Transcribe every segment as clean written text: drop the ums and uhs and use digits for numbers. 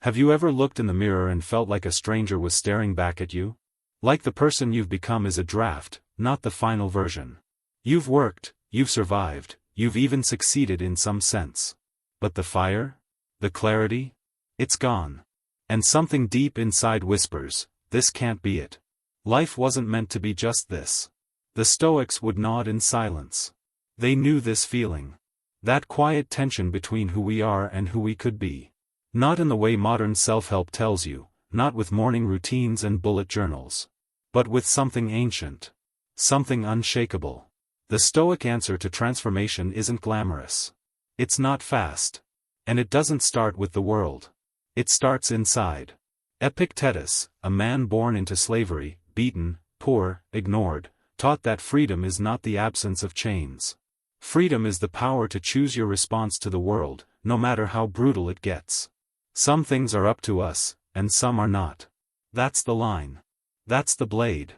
Have you ever looked in the mirror and felt like a stranger was staring back at you? Like the person you've become is a draft, not the final version. You've worked, you've survived, you've even succeeded in some sense. But the fire? The clarity? It's gone. And something deep inside whispers, this can't be it. Life wasn't meant to be just this. The Stoics would nod in silence. They knew this feeling. That quiet tension between who we are and who we could be. Not in the way modern self-help tells you, not with morning routines and bullet journals. But with something ancient. Something unshakable. The Stoic answer to transformation isn't glamorous. It's not fast. And it doesn't start with the world. It starts inside. Epictetus, a man born into slavery, beaten, poor, ignored, taught that freedom is not the absence of chains. Freedom is the power to choose your response to the world, no matter how brutal it gets. Some things are up to us, and some are not. That's the line. That's the blade.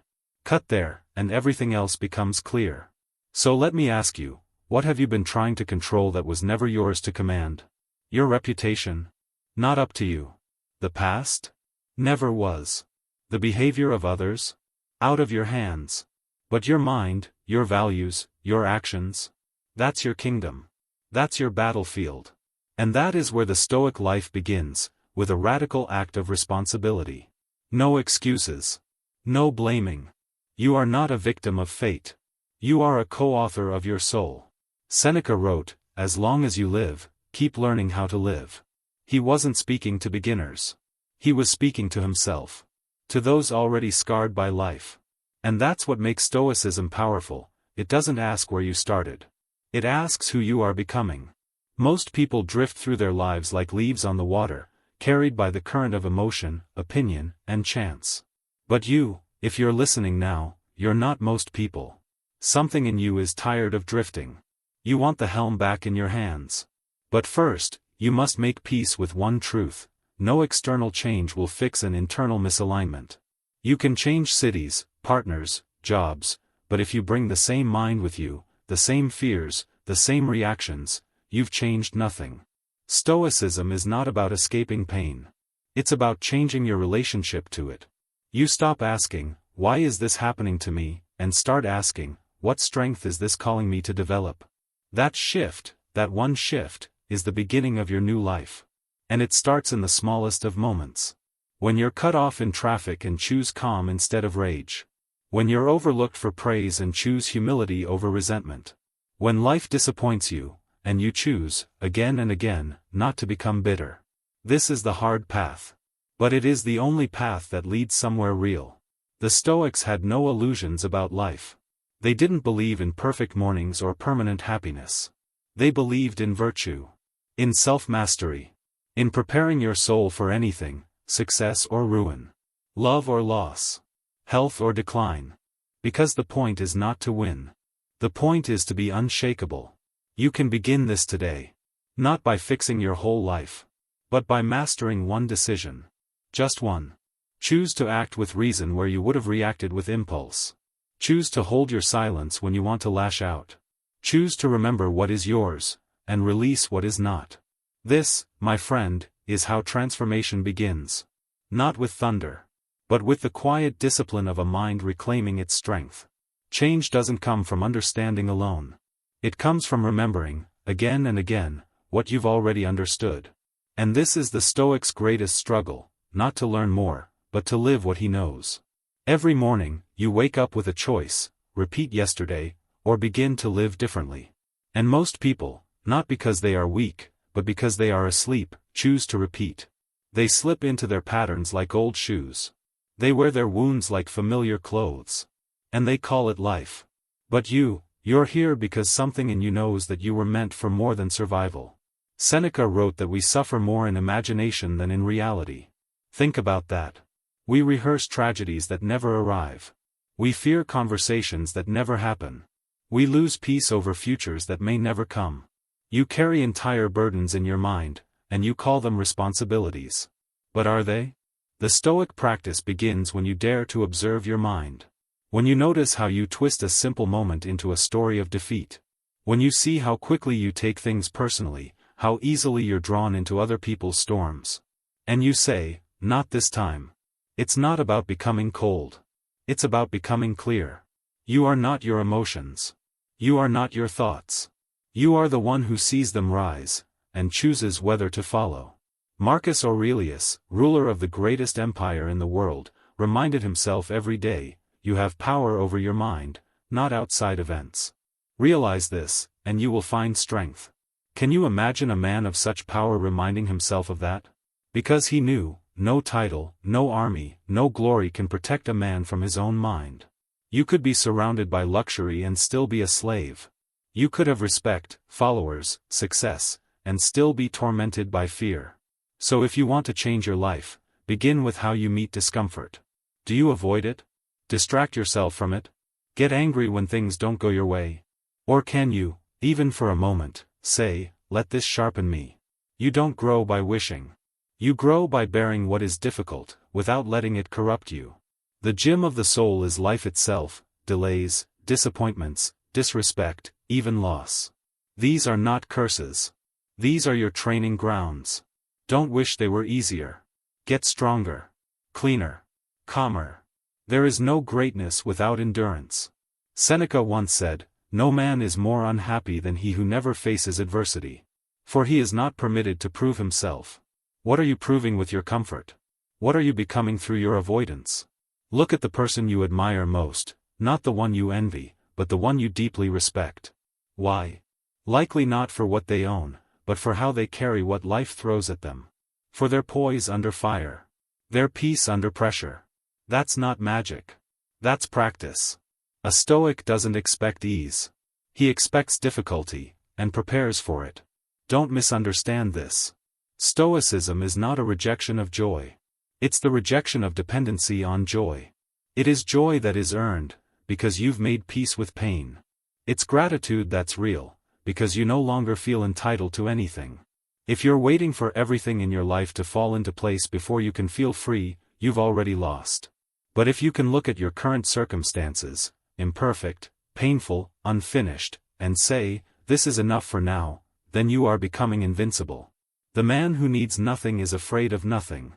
Cut there, and everything else becomes clear. So let me ask you, what have you been trying to control that was never yours to command? Your reputation? Not up to you. The past? Never was. The behavior of others? Out of your hands. But your mind, your values, your actions? That's your kingdom. That's your battlefield. And that is where the Stoic life begins, with a radical act of responsibility. No excuses. No blaming. You are not a victim of fate. You are a co-author of your soul. Seneca wrote, "As long as you live, keep learning how to live." He wasn't speaking to beginners. He was speaking to himself. To those already scarred by life. And that's what makes Stoicism powerful. It doesn't ask where you started. It asks who you are becoming. Most people drift through their lives like leaves on the water, carried by the current of emotion, opinion, and chance. But you, if you're listening now, you're not most people. Something in you is tired of drifting. You want the helm back in your hands. But first, you must make peace with one truth: no external change will fix an internal misalignment. You can change cities, partners, jobs, but if you bring the same mind with you, the same fears, the same reactions, you've changed nothing. Stoicism is not about escaping pain. It's about changing your relationship to it. You stop asking, "Why is this happening to me?" and start asking, "What strength is this calling me to develop?" That shift, that one shift, is the beginning of your new life. And it starts in the smallest of moments. When you're cut off in traffic and choose calm instead of rage. When you're overlooked for praise and choose humility over resentment. When life disappoints you, and you choose, again and again, not to become bitter. This is the hard path. But it is the only path that leads somewhere real. The Stoics had no illusions about life. They didn't believe in perfect mornings or permanent happiness. They believed in virtue. In self-mastery. In preparing your soul for anything, success or ruin. Love or loss. Health or decline. Because the point is not to win. The point is to be unshakable. You can begin this today. Not by fixing your whole life. But by mastering one decision. Just one. Choose to act with reason where you would have reacted with impulse. Choose to hold your silence when you want to lash out. Choose to remember what is yours, and release what is not. This, my friend, is how transformation begins. Not with thunder. But with the quiet discipline of a mind reclaiming its strength. Change doesn't come from understanding alone. It comes from remembering, again and again, what you've already understood. And this is the Stoic's greatest struggle, not to learn more, but to live what he knows. Every morning, you wake up with a choice: repeat yesterday, or begin to live differently. And most people, not because they are weak, but because they are asleep, choose to repeat. They slip into their patterns like old shoes. They wear their wounds like familiar clothes. And they call it life. But you're here because something in you knows that you were meant for more than survival. Seneca wrote that we suffer more in imagination than in reality. Think about that. We rehearse tragedies that never arrive. We fear conversations that never happen. We lose peace over futures that may never come. You carry entire burdens in your mind, and you call them responsibilities. But are they? The Stoic practice begins when you dare to observe your mind. When you notice how you twist a simple moment into a story of defeat. When you see how quickly you take things personally, how easily you're drawn into other people's storms. And you say, not this time. It's not about becoming cold. It's about becoming clear. You are not your emotions. You are not your thoughts. You are the one who sees them rise, and chooses whether to follow. Marcus Aurelius, ruler of the greatest empire in the world, reminded himself every day, you have power over your mind, not outside events. Realize this, and you will find strength. Can you imagine a man of such power reminding himself of that? Because he knew, no title, no army, no glory can protect a man from his own mind. You could be surrounded by luxury and still be a slave. You could have respect, followers, success, and still be tormented by fear. So if you want to change your life, begin with how you meet discomfort. Do you avoid it? Distract yourself from it? Get angry when things don't go your way? Or can you, even for a moment, say, let this sharpen me? You don't grow by wishing. You grow by bearing what is difficult, without letting it corrupt you. The gym of the soul is life itself, delays, disappointments, disrespect, even loss. These are not curses. These are your training grounds. Don't wish they were easier. Get stronger, cleaner, calmer. There is no greatness without endurance. Seneca once said, no man is more unhappy than he who never faces adversity. For he is not permitted to prove himself. What are you proving with your comfort? What are you becoming through your avoidance? Look at the person you admire most, not the one you envy, but the one you deeply respect. Why? Likely not for what they own, but for how they carry what life throws at them. For their poise under fire. Their peace under pressure. That's not magic. That's practice. A Stoic doesn't expect ease. He expects difficulty, and prepares for it. Don't misunderstand this. Stoicism is not a rejection of joy. It's the rejection of dependency on joy. It is joy that is earned, because you've made peace with pain. It's gratitude that's real, because you no longer feel entitled to anything. If you're waiting for everything in your life to fall into place before you can feel free, you've already lost. But if you can look at your current circumstances, imperfect, painful, unfinished, and say, this is enough for now, then you are becoming invincible. The man who needs nothing is afraid of nothing.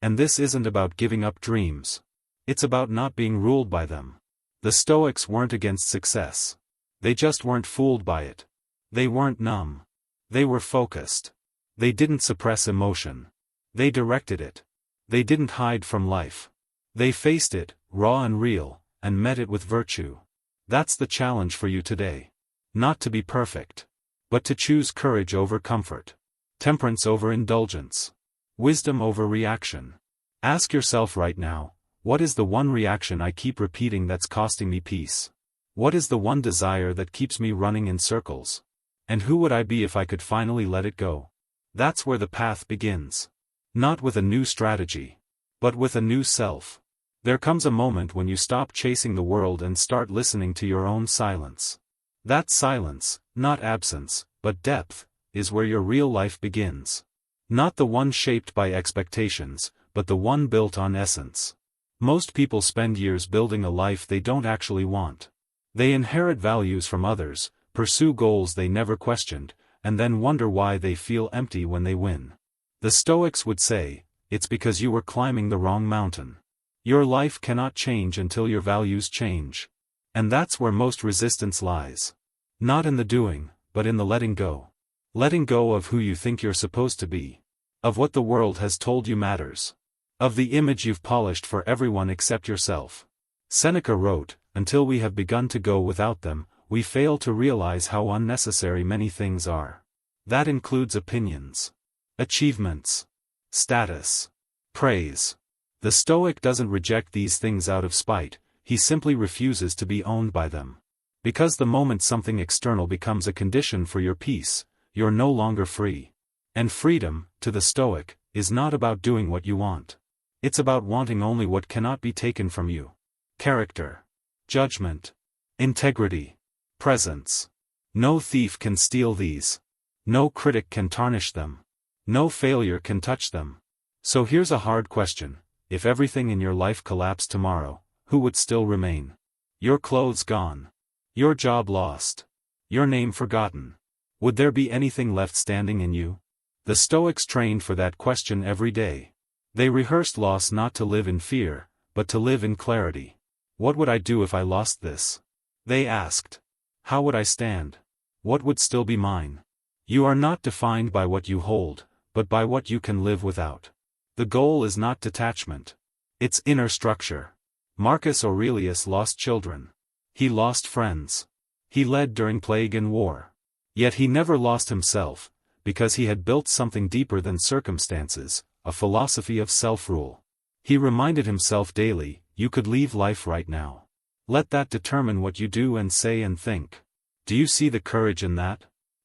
And this isn't about giving up dreams. It's about not being ruled by them. The Stoics weren't against success. They just weren't fooled by it. They weren't numb. They were focused. They didn't suppress emotion. They directed it. They didn't hide from life. They faced it, raw and real, and met it with virtue. That's the challenge for you today. Not to be perfect. But to choose courage over comfort. Temperance over indulgence. Wisdom over reaction. Ask yourself right now, what is the one reaction I keep repeating that's costing me peace? What is the one desire that keeps me running in circles? And who would I be if I could finally let it go? That's where the path begins. Not with a new strategy, but with a new self. There comes a moment when you stop chasing the world and start listening to your own silence. That silence, not absence, but depth, is where your real life begins. Not the one shaped by expectations, but the one built on essence. Most people spend years building a life they don't actually want. They inherit values from others, pursue goals they never questioned, and then wonder why they feel empty when they win. The Stoics would say, it's because you were climbing the wrong mountain. Your life cannot change until your values change. And that's where most resistance lies. Not in the doing, but in the letting go. Letting go of who you think you're supposed to be. Of what the world has told you matters. Of the image you've polished for everyone except yourself. Seneca wrote, until we have begun to go without them, we fail to realize how unnecessary many things are. That includes opinions, achievements, status, praise. The Stoic doesn't reject these things out of spite, he simply refuses to be owned by them. Because the moment something external becomes a condition for your peace, you're no longer free. And freedom, to the Stoic, is not about doing what you want. It's about wanting only what cannot be taken from you. Character, judgment, integrity, presence. No thief can steal these. No critic can tarnish them. No failure can touch them. So here's a hard question. If everything in your life collapsed tomorrow, who would still remain? Your clothes gone. Your job lost. Your name forgotten. Would there be anything left standing in you? The Stoics trained for that question every day. They rehearsed loss not to live in fear, but to live in clarity. What would I do if I lost this? They asked. How would I stand? What would still be mine? You are not defined by what you hold, but by what you can live without. The goal is not detachment. It's inner structure. Marcus Aurelius lost children. He lost friends. He led during plague and war. Yet he never lost himself, because he had built something deeper than circumstances, a philosophy of self-rule. He reminded himself daily, you could leave life right now. Let that determine what you do and say and think. Do you see the courage in that?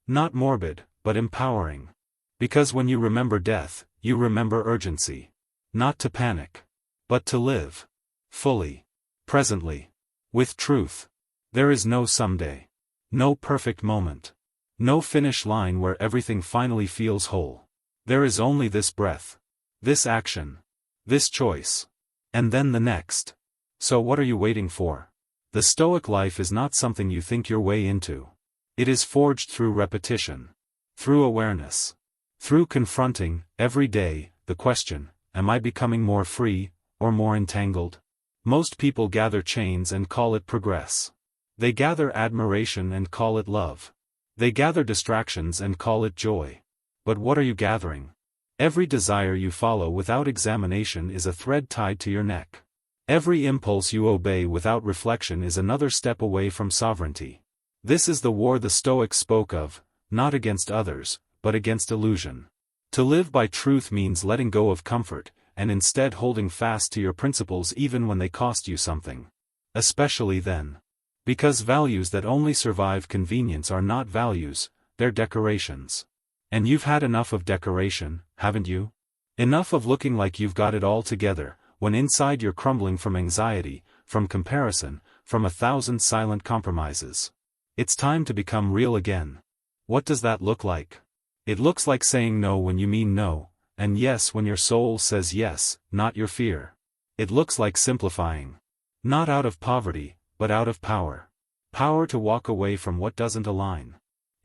Not morbid, but empowering. Because when you remember death, you remember urgency. Not to panic, but to live. Fully. Presently. With truth. There is no someday. No perfect moment. No finish line where everything finally feels whole. There is only this breath. This action. This choice. And then the next. So what are you waiting for? The Stoic life is not something you think your way into. It is forged through repetition. Through awareness. Through confronting, every day, the question, am I becoming more free, or more entangled? Most people gather chains and call it progress. They gather admiration and call it love. They gather distractions and call it joy. But what are you gathering? Every desire you follow without examination is a thread tied to your neck. Every impulse you obey without reflection is another step away from sovereignty. This is the war the Stoics spoke of, not against others, but against illusion. To live by truth means letting go of comfort, and instead holding fast to your principles even when they cost you something. Especially then. Because values that only survive convenience are not values, they're decorations. And you've had enough of decoration, haven't you? Enough of looking like you've got it all together, when inside you're crumbling from anxiety, from comparison, from 1,000 silent compromises. It's time to become real again. What does that look like? It looks like saying no when you mean no, and yes when your soul says yes, not your fear. It looks like simplifying. Not out of poverty, but out of power. Power to walk away from what doesn't align.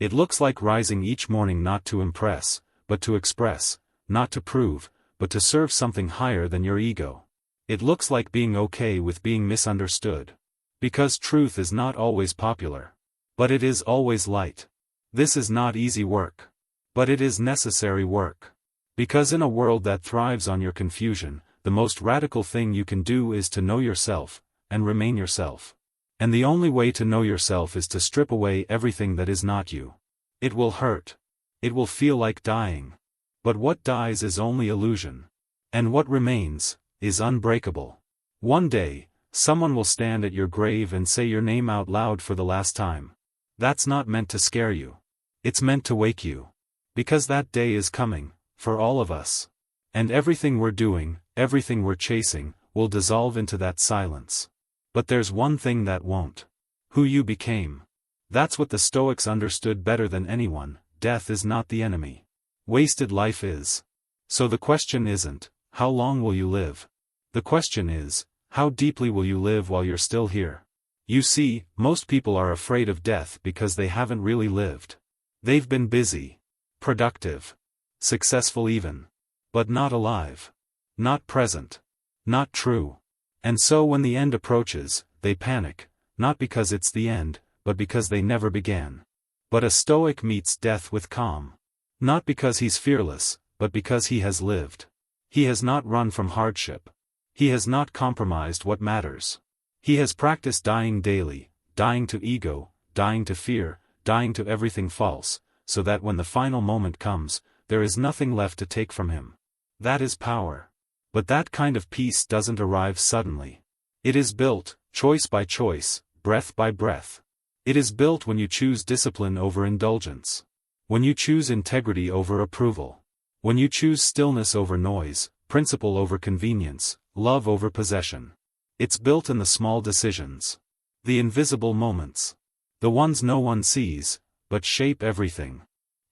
It looks like rising each morning not to impress, but to express, not to prove, but to serve something higher than your ego. It looks like being okay with being misunderstood. Because truth is not always popular. But it is always light. This is not easy work. But it is necessary work. Because in a world that thrives on your confusion, the most radical thing you can do is to know yourself, and remain yourself. And the only way to know yourself is to strip away everything that is not you. It will hurt. It will feel like dying. But what dies is only illusion. And what remains is unbreakable. One day, someone will stand at your grave and say your name out loud for the last time. That's not meant to scare you. It's meant to wake you. Because that day is coming, for all of us. And everything we're doing, everything we're chasing, will dissolve into that silence. But there's one thing that won't. Who you became. That's what the Stoics understood better than anyone. Death is not the enemy. Wasted life is. So the question isn't, how long will you live? The question is, how deeply will you live while you're still here? You see, most people are afraid of death because they haven't really lived. They've been busy. Productive. Successful even. But not alive. Not present. Not true. And so when the end approaches, they panic, not because it's the end, but because they never began. But a Stoic meets death with calm. Not because he's fearless, but because he has lived. He has not run from hardship. He has not compromised what matters. He has practiced dying daily, dying to ego, dying to fear, dying to everything false, so that when the final moment comes, there is nothing left to take from him. That is power. But that kind of peace doesn't arrive suddenly. It is built, choice by choice, breath by breath. It is built when you choose discipline over indulgence. When you choose integrity over approval. When you choose stillness over noise, principle over convenience, love over possession. It's built in the small decisions. The invisible moments. The ones no one sees, but shape everything.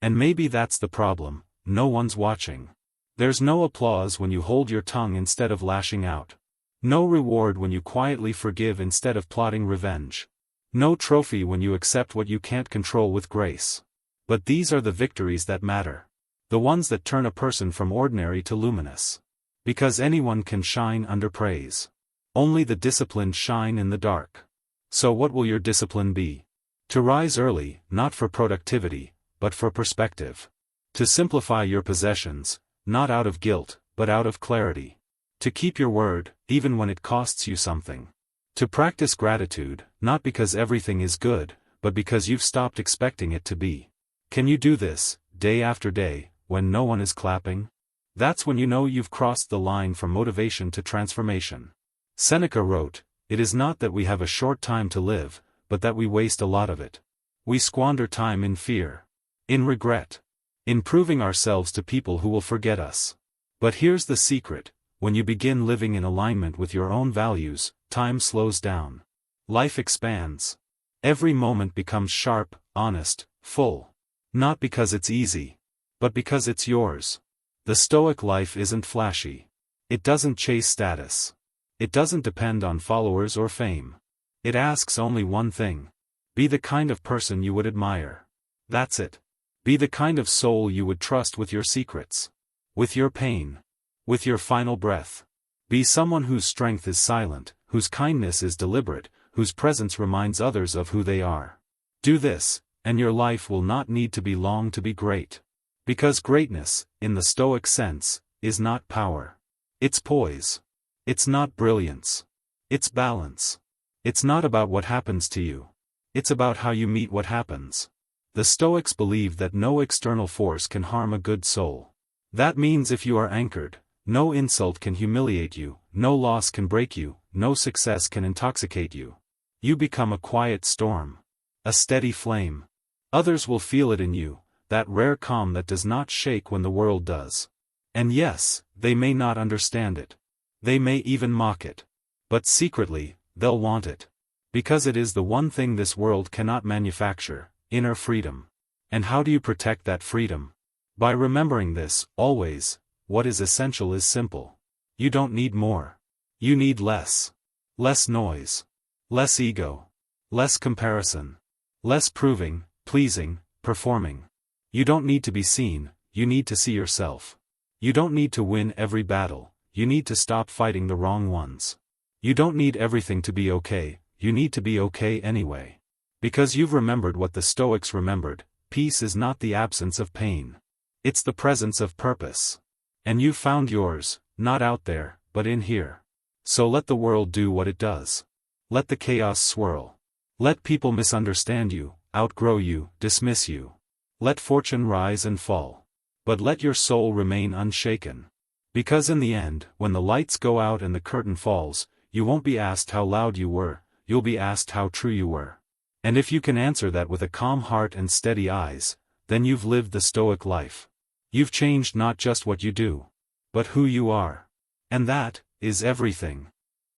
And maybe that's the problem, no one's watching. There's no applause when you hold your tongue instead of lashing out. No reward when you quietly forgive instead of plotting revenge. No trophy when you accept what you can't control with grace. But these are the victories that matter. The ones that turn a person from ordinary to luminous. Because anyone can shine under praise. Only the disciplined shine in the dark. So what will your discipline be? To rise early, not for productivity, but for perspective. To simplify your possessions, not out of guilt, but out of clarity. To keep your word, even when it costs you something. To practice gratitude, not because everything is good, but because you've stopped expecting it to be. Can you do this, day after day, when no one is clapping? That's when you know you've crossed the line from motivation to transformation. Seneca wrote, "It is not that we have a short time to live, but that we waste a lot of it. We squander time in fear, in regret, in proving ourselves to people who will forget us." But here's the secret: when you begin living in alignment with your own values, time slows down. Life expands. Every moment becomes sharp, honest, full. Not because it's easy, but because it's yours. The Stoic life isn't flashy. It doesn't chase status. It doesn't depend on followers or fame. It asks only one thing. Be the kind of person you would admire. That's it. Be the kind of soul you would trust with your secrets. With your pain. With your final breath. Be someone whose strength is silent, whose kindness is deliberate, whose presence reminds others of who they are. Do this, and your life will not need to be long to be great. Because greatness, in the Stoic sense, is not power. It's poise. It's not brilliance. It's balance. It's not about what happens to you. It's about how you meet what happens. The Stoics believe that no external force can harm a good soul. That means if you are anchored, no insult can humiliate you, no loss can break you, no success can intoxicate you. You become a quiet storm. A steady flame. Others will feel it in you, that rare calm that does not shake when the world does. And yes, they may not understand it. They may even mock it. But secretly, they'll want it. Because it is the one thing this world cannot manufacture: inner freedom. And how do you protect that freedom? By remembering this, always: what is essential is simple. You don't need more. You need less. Less noise. Less ego. Less comparison. Less proving, pleasing, performing. You don't need to be seen, you need to see yourself. You don't need to win every battle, you need to stop fighting the wrong ones. You don't need everything to be okay, you need to be okay anyway. Because you've remembered what the Stoics remembered: peace is not the absence of pain. It's the presence of purpose. And you've found yours, not out there, but in here. So let the world do what it does. Let the chaos swirl. Let people misunderstand you, outgrow you, dismiss you. Let fortune rise and fall. But let your soul remain unshaken. Because in the end, when the lights go out and the curtain falls, you won't be asked how loud you were, you'll be asked how true you were. And if you can answer that with a calm heart and steady eyes, then you've lived the Stoic life. You've changed not just what you do, but who you are. And that is everything.